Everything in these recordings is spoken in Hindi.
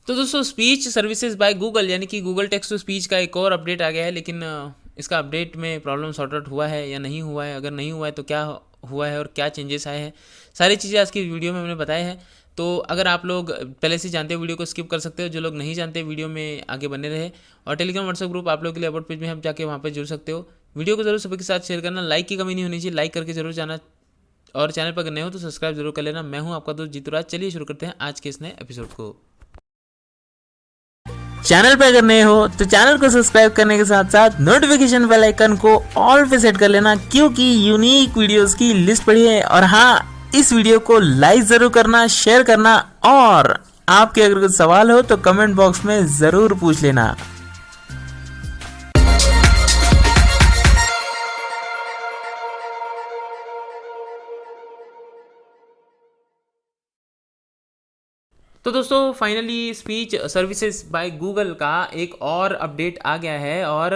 तो दोस्तों स्पीच सर्विसेज बाय गूगल यानी कि गूगल टेक्स्ट टू स्पीच का एक और अपडेट आ गया है, लेकिन इसका अपडेट में प्रॉब्लम सॉर्ट आउट हुआ है या नहीं हुआ है, अगर नहीं हुआ है तो क्या हुआ है और क्या चेंजेस आए हैं, सारी चीज़ें आज की वीडियो में मैंने बताया है। तो अगर आप लोग पहले से जानते हो वीडियो को स्किप कर सकते हो, जो लोग नहीं जानते वीडियो में आगे बने रहे। और टेलीग्राम व्हाट्सएप ग्रुप आप लोग के लिए अबाउट पेज में आप जाके वहाँ पर जुड़ सकते हो। वीडियो को जरूर सभी के साथ शेयर करना, लाइक की कमी नहीं होनी चाहिए, लाइक करके जरूर जाना, और चैनल पर अगर नए हो तो सब्सक्राइब जरूर कर लेना। मैं हूँ आपका दोस्त जीतूराज। चलिए शुरू करते हैं आज के इस नए एपिसोड को। चैनल पे अगर नए हो तो चैनल को सब्सक्राइब करने के साथ साथ नोटिफिकेशन बेल आइकन को ऑल पे सेट कर लेना, क्योंकि यूनिक वीडियोस की लिस्ट पड़ी है। और हाँ, इस वीडियो को लाइक जरूर करना, शेयर करना, और आपके अगर कुछ सवाल हो तो कमेंट बॉक्स में जरूर पूछ लेना। तो दोस्तों finally speech services by Google का एक और अपडेट आ गया है, और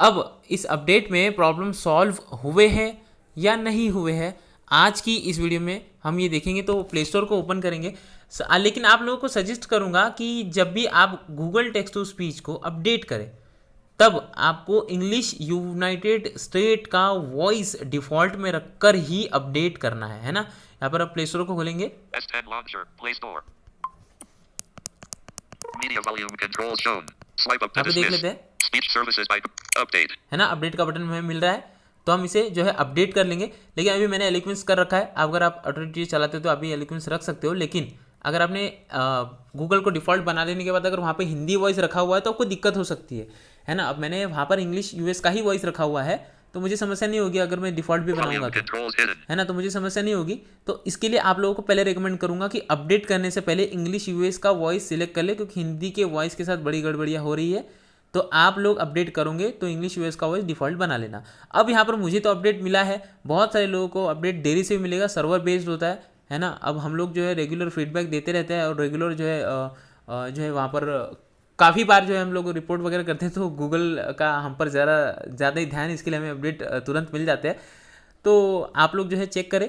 अब इस अपडेट में प्रॉब्लम सॉल्व हुए हैं या नहीं हुए हैं, आज की इस वीडियो में हम ये देखेंगे। तो प्ले स्टोर को ओपन करेंगे, लेकिन आप लोगों को सजेस्ट करूंगा कि जब भी आप गूगल टेक्स्ट टू स्पीच को अपडेट करें तब आपको इंग्लिश यूनाइटेड स्टेट का वॉइस डिफॉल्ट में रखकर ही अपडेट करना है ना। यहाँ पर आप प्ले स्टोर को खोलेंगे, S10 Launcher, Play Store. Media volume control shown. Swipe up to यहाँ पे देख dismiss. लेते हैं, Speech services by update. है ना, अपडेट का बटन हमें मिल रहा है, तो हम इसे जो है अपडेट कर लेंगे। लेकिन अभी मैंने एलिक्वेंस कर रखा है, अगर आप ऑटोमेटिक चलाते हो तो अभी एलिक्वेंस रख सकते हो। लेकिन अगर आपने गूगल को डिफ़ॉल्ट बना देने के बाद अगर वहाँ पे हिंदी वॉइस रखा हुआ है तो आपको दिक्कत हो सकती है ना। अब मैंने वहाँ पर इंग्लिश यूएस का ही वॉइस रखा हुआ है, तो मुझे समस्या नहीं होगी अगर मैं डिफ़ॉल्ट भी बनाऊंगा Volume तो, controls hidden. है ना, तो मुझे समस्या नहीं होगी। तो इसके लिए आप लोगों को पहले रेकमेंड करूंगा कि अपडेट करने से पहले इंग्लिश यूएस का वॉइस सिलेक्ट कर ले, क्योंकि हिंदी के वॉइस के साथ बड़ी गड़बड़ियाँ हो रही है। तो आप लोग अपडेट करोगे तो इंग्लिश यूएस का वॉइस डिफ़ॉल्ट बना लेना। अब यहाँ पर मुझे तो अपडेट मिला है, बहुत सारे लोगों को अपडेट देरी से भी मिलेगा, सर्वर बेस्ड होता है ना। अब हम लोग जो है रेगुलर फीडबैक देते रहते हैं, और रेगुलर जो है वहाँ पर काफ़ी बार जो है हम लोग रिपोर्ट वगैरह करते हैं, तो गूगल का हम पर ज़्यादा ही ध्यान, इसके लिए हमें अपडेट तुरंत मिल जाते हैं। तो आप लोग जो है चेक करें,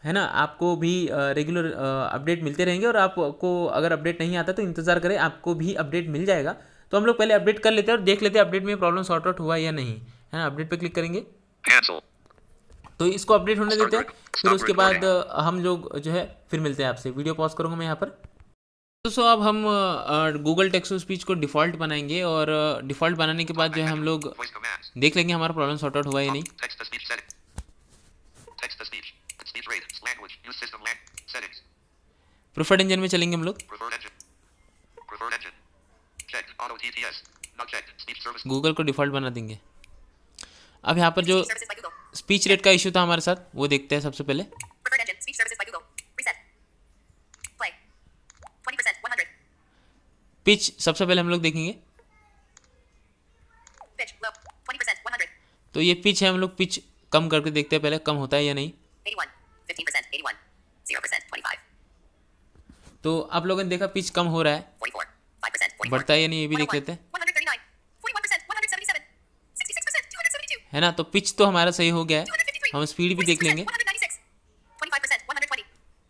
है ना, आपको भी रेगुलर अपडेट मिलते रहेंगे, और आपको अगर अपडेट नहीं आता तो इंतज़ार करें, आपको भी अपडेट मिल जाएगा। तो हम लोग पहले अपडेट कर लेते हैं और देख लेते हैं अपडेट में प्रॉब्लम सॉर्ट आउट हुआ या नहीं, है ना। अपडेट पे क्लिक करेंगे Cancel. तो इसको अपडेट होने देते हैं, फिर Stop उसके बाद recording. हम लोग जो है फिर मिलते हैं आपसे। वीडियो पॉज करूँगा मैं यहाँ पर। दोस्तों अब हम गूगल टेक्स्ट टू स्पीच को डिफ़ॉल्ट बनाएंगे, और डिफ़ॉल्ट बनाने के बाद जो है हम लोग Voice commands. देख लेंगे हमारा प्रॉब्लम सॉर्ट आउट हुआ या नहीं। Text to speech setting. Text to speech. Speech rate. Language. Use system settings. Preferred engine में चलेंगे हम लोग, Preferred engine. Preferred engine. Checked. Auto TTS. Not checked. Speech service. Google को डिफ़ॉल्ट बना देंगे। अब यहाँ पर जो स्पीच रेट का इशू था हमारे साथ वो देखते हैं सबसे पहले। Preferred engine. Speech services by Google. Reset. Play. 20%. 100. Pitch सबसे पहले हम लोग देखेंगे, Pitch. Low. 20%. 100. तो ये पिच है, हम लोग पिच कम करके देखते हैं पहले कम होता है या नहीं। 81. 15%. 81. 0%. 25. तो आप लोगों ने देखा पिच कम हो रहा है, 44. 5%. 44. बढ़ता है या नहीं ये भी देख 101. लेते हैं, 139. 41%. 177. 66%. 272. है ना। तो पिच तो हमारा सही हो गया है, 253. हम स्पीड भी देख लेंगे। 196. 25%. 120.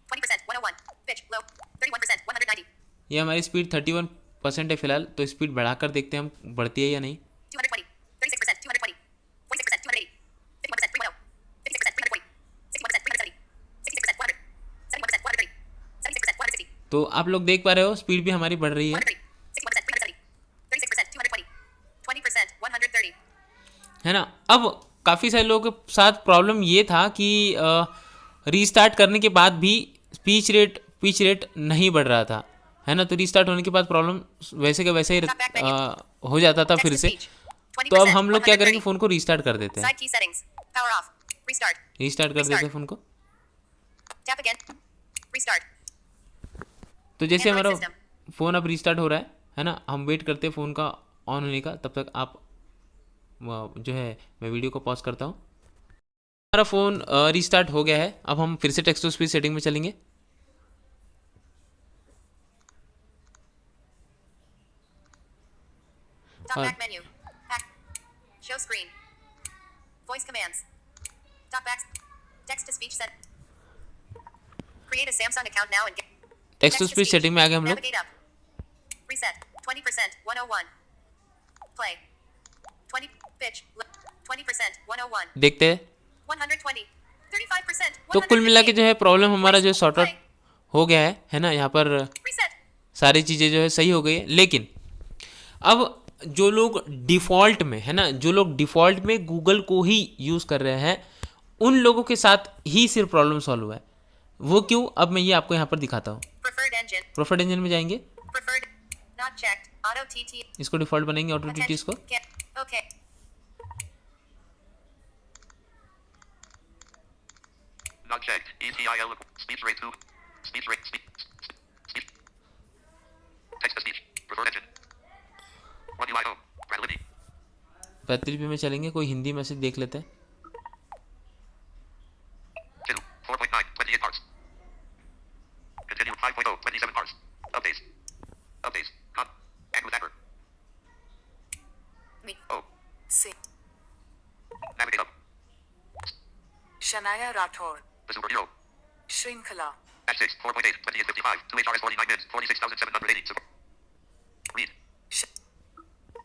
20%. 101. Pitch. Low. 31%. 190. ये हमारी स्पीड 31% है फिलहाल, तो स्पीड बढ़ाकर देखते हैं हम बढ़ती है या नहीं। 220. 36%. 220. 46%. 280. 51%. 310. 56%. 320. 61%. 370. 66%. 100. 71%. 130. 76%. 160. तो आप लोग देख पा रहे हो स्पीड भी हमारी बढ़ रही है, 130. 61%. 370. 36%. 220. 20%. 130. है ना। अब काफ़ी सारे लोगों के साथ प्रॉब्लम ये था कि रीस्टार्ट करने के बाद भी पिच रेट नहीं बढ़ रहा था, है ना। तो रीस्टार्ट होने के बाद प्रॉब्लम वैसे का वैसे ही हो जाता था फिर से। तो अब हम लोग क्या करेंगे, फ़ोन को रीस्टार्ट कर देते हैं, Side key settings. Power off. Restart. Restart कर देते हैं फ़ोन को। Tap again. Restart. तो जैसे Android हमारा system. फ़ोन अब रीस्टार्ट हो रहा है ना, हम वेट करते हैं फ़ोन का ऑन होने का। तब तक आप जो है मैं वीडियो को पॉज करता हूँ। हमारा फ़ोन रीस्टार्ट हो गया है, अब हम फिर से टेक्स्ट टू स्पीच सेटिंग में चलेंगे। Top और back menu. Back. Show screen. Voice commands. Top back. Text to speech set. Create a Samsung account now and get text to speech setting में आ गए हम लोग। Navigate up. Reset. 20%. 101. Play. 20. Pitch. 20%. 101. देखते हैं। 120. 35%. तो कुल मिला के जो है प्रॉब्लम हमारा जो सॉर्ट आउट Play. हो गया है ना, यहाँ पर Reset. सारी चीज़ें जो है सही हो गई है। लेकिन अब जो लोग डिफ़ॉल्ट में है ना, जो लोग डिफ़ॉल्ट में गूगल को ही यूज़ कर रहे हैं, उन लोगों के साथ ही सिर्फ प्रॉब्लम सॉल्व हुआ है। वो क्यों, अब मैं ये आपको यहाँ पर दिखाता हूँ। Preferred engine. प्रोफाइल इंजन में जाएंगे, Preferred. Not checked. Auto TT. इसको डिफ़ॉल्ट बनाएंगे, ऑटो टीटीएस को। Okay. Not checked. ETIL. Speech rate 2. Speech rate. Speech. Text to speech. Preferred engine. What do I owe? Granility. 35 में चलेंगे, कोई हिंदी मैसेज देख लेते हैं। 2. 4.9. 28 parts. Continue. 5.0. 27 parts. Updates. Updates. Con. And with error. Me. Oh. से Navigate up. Shanaya Rathore, The superhero. श्रृंखला, At 6. 4.8. 28.55. 2 HRS 49 minutes. 46,780. Support. Read. श-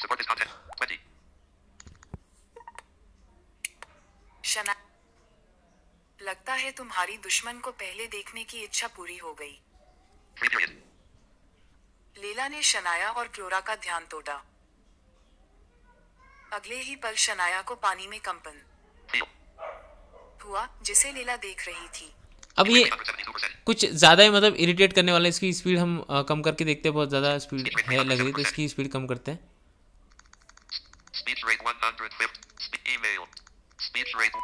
Support this content. 20. शना लगता है तुम्हारी दुश्मन को पहले देखने की इच्छा पूरी हो गई। 3 period. लेला ने शनाया और क्लोरा का ध्यान तोड़ा। अगले ही पल शनाया को पानी में कंपन Feel. हुआ जिसे लेला देख रही थी। अब ये 72%. कुछ ज़्यादा ही मतलब इरिटेट करने वाला है। इसकी स्पीड हम कम करके देखते हैं, बहुत ज़्यादा स्पीड है लग रही, तो इसकी स्पीड कम करते हैं। Speech rate 150. Email. Speech rate.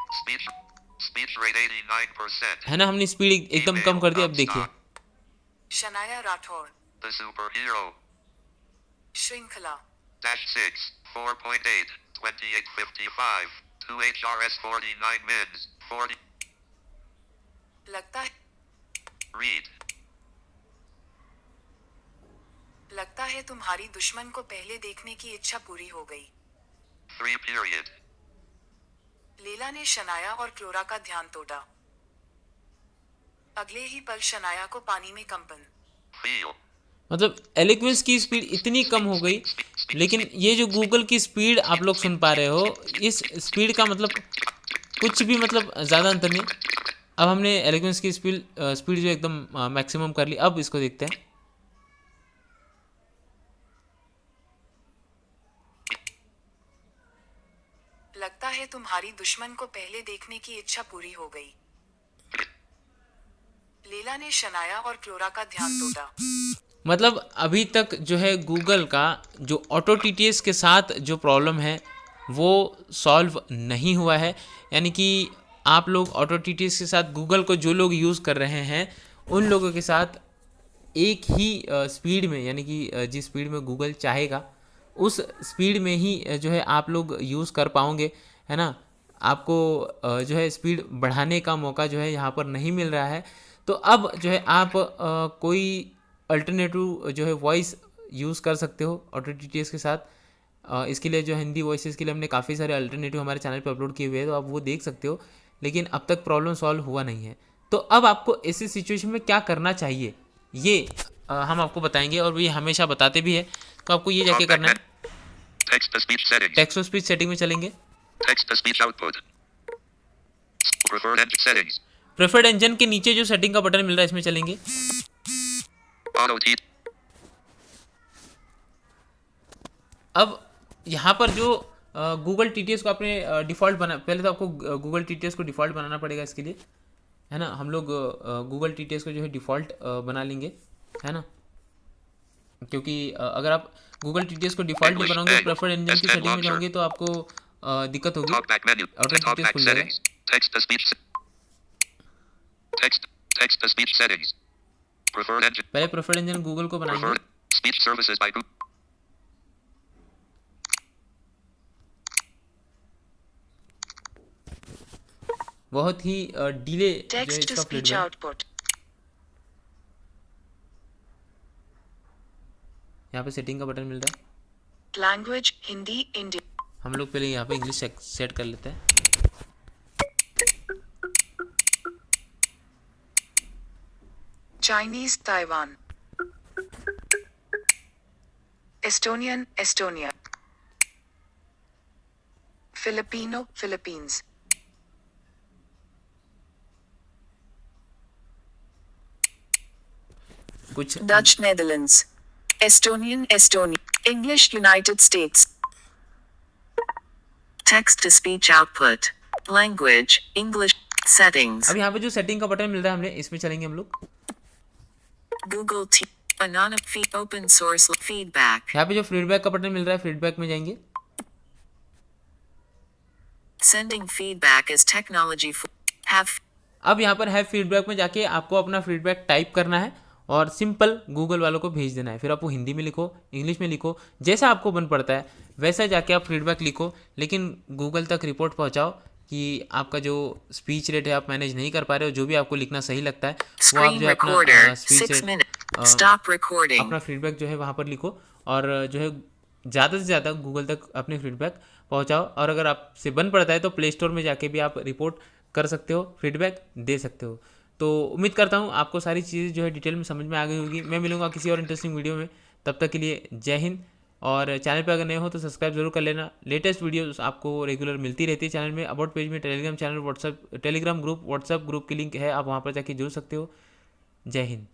Speech rate 89%. है ना, हमने स्पीड एकदम कम कर दी। अब देखिए, शनाया राठौर, The superhero. श्रृंखला, Dash 6. 4.8. 28.55. 2 HRS 49 mins. 40. लगता है तुम्हारी दुश्मन को पहले देखने की इच्छा पूरी हो गई। 3 period. लेला ने शनाया और क्लोरा का ध्यान तोड़ा। अगले ही पल शनाया को पानी में कंपन Feel. मतलब एलोक्वेंस की स्पीड इतनी कम हो गई, लेकिन ये जो गूगल की स्पीड आप लोग सुन पा रहे हो, इस स्पीड का मतलब कुछ भी मतलब ज़्यादा अंतर नहीं। अब हमने एलोक्वेंस की स्पीड जो एकदम मैक्सिमम कर ली। अब इसको देखते हैं। लगता है तुम्हारी दुश्मन को पहले देखने की इच्छा पूरी हो गई। लेला ने शनाया और क्लोरा का ध्यान तोड़ा। मतलब अभी तक जो है गूगल का जो ऑटो टीटीएस के साथ जो प्रॉब्लम है वो सॉल्व नहीं हुआ है। यानी कि आप लोग ऑटो टीटीएस के साथ गूगल को जो लोग यूज़ कर रहे हैं, उन लोगों के साथ एक ही स्पीड में, यानी कि जिस स्पीड में गूगल चाहेगा उस स्पीड में ही जो है आप लोग यूज़ कर पाओगे, है ना। आपको जो है स्पीड बढ़ाने का मौका जो है यहाँ पर नहीं मिल रहा है। तो अब जो है आप कोई अल्टरनेटिव जो है वॉइस यूज़ कर सकते हो ऑटो टीटीएस के साथ। इसके लिए जो हिंदी वॉइसेस के लिए हमने काफ़ी सारे अल्टरनेटिव हमारे चैनल पे अपलोड किए हुए हैं, तो आप वो देख सकते हो। लेकिन अब तक प्रॉब्लम सॉल्व हुआ नहीं है। तो अब आपको ऐसी सिचुएशन में क्या करना चाहिए, ये हम आपको बताएंगे, और ये हमेशा बताते भी है। तो आपको ये जाके करना है, Text to speech settings. Text to speech setting में चलेंगे। Text to speech output. Preferred engine settings. Preferred engine के नीचे जो सेटिंग का बटन मिल रहा है, इसमें चलेंगे। Auto T. अब यहाँ पर जो गूगल टीटीएस को आपने डिफ़ॉल्ट बना, पहले तो आपको गूगल टीटीएस को डिफ़ॉल्ट बनाना पड़ेगा इसके लिए, है ना। हम लोग गूगल टीटीएस को जो है डिफ़ॉल्ट बना लेंगे, है ना। क्योंकि अगर आप गूगल टीटीएस को डिफ़ॉल्ट नहीं बनाओगे, प्रेफर्ड इंजन की सेटिंग में जाओगे, तो आपको दिक्कत होगी। Talkback menu. Auto TTS Talkback खुल जाएगा। settings. Text to speech. Text to speech settings. Preferred engine. पहले प्रेफर्ड इंजन गूगल को बनाएंगे। Preferred speech services by Google. बहुत ही डिले जो है टेक्स्ट टू इसका स्पीच फीडबैक। आउटपुट, यहाँ पे सेटिंग का बटन मिल रहा है। लैंग्वेज हिंदी इंडिया, हम लोग पहले यहाँ पे इंग्लिश सेट कर लेते हैं। Chinese Taiwan, Estonian, Estonia. Filipino, Philippines. कुछ Dutch, Netherlands. Estonian, Estonia. English, United States. Text to speech output. Language, English. Settings. अब यहाँ पे जो सेटिंग का बटन मिल रहा है हमने इसमें चलेंगे हम लोग। Google T. Anonymous feed. Open source feedback. यहाँ पे जो फीडबैक का बटन मिल रहा है फीडबैक में जाएंगे। Sending feedback is technology for. Have. अब यहाँ पर है फीडबैक में जाके आपको अपना फीडबैक टाइप करना है और सिंपल गूगल वालों को भेज देना है। फिर आप वो हिंदी में लिखो, इंग्लिश में लिखो, जैसा आपको बन पड़ता है वैसा जाके आप फीडबैक लिखो, लेकिन गूगल तक रिपोर्ट पहुँचाओ कि आपका जो स्पीच रेट है आप मैनेज नहीं कर पा रहे हो। जो भी आपको लिखना सही लगता है वो आप Screen जो है अपना recorder. Speech 6 minutes. Stop recording. अपना फीडबैक जो है वहाँ पर लिखो और जो है ज़्यादा से ज़्यादा गूगल तक अपने फीडबैक पहुँचाओ। और अगर आपसे बन पड़ता है तो प्ले स्टोर में जाके भी आप रिपोर्ट कर सकते हो, फीडबैक दे सकते हो। तो उम्मीद करता हूँ आपको सारी चीज़ें जो है डिटेल में समझ में आ गई होगी। मैं मिलूँगा किसी और इंटरेस्टिंग वीडियो में, तब तक के लिए जय हिंद। और चैनल पर अगर नए हो तो सब्सक्राइब जरूर कर लेना। लेटेस्ट वीडियोस आपको रेगुलर मिलती रहती है चैनल में। अबाउट पेज में Telegram channel, Telegram group, WhatsApp group की लिंक है, आप वहाँ पर जाके जुड़ सकते हो। जय हिंद।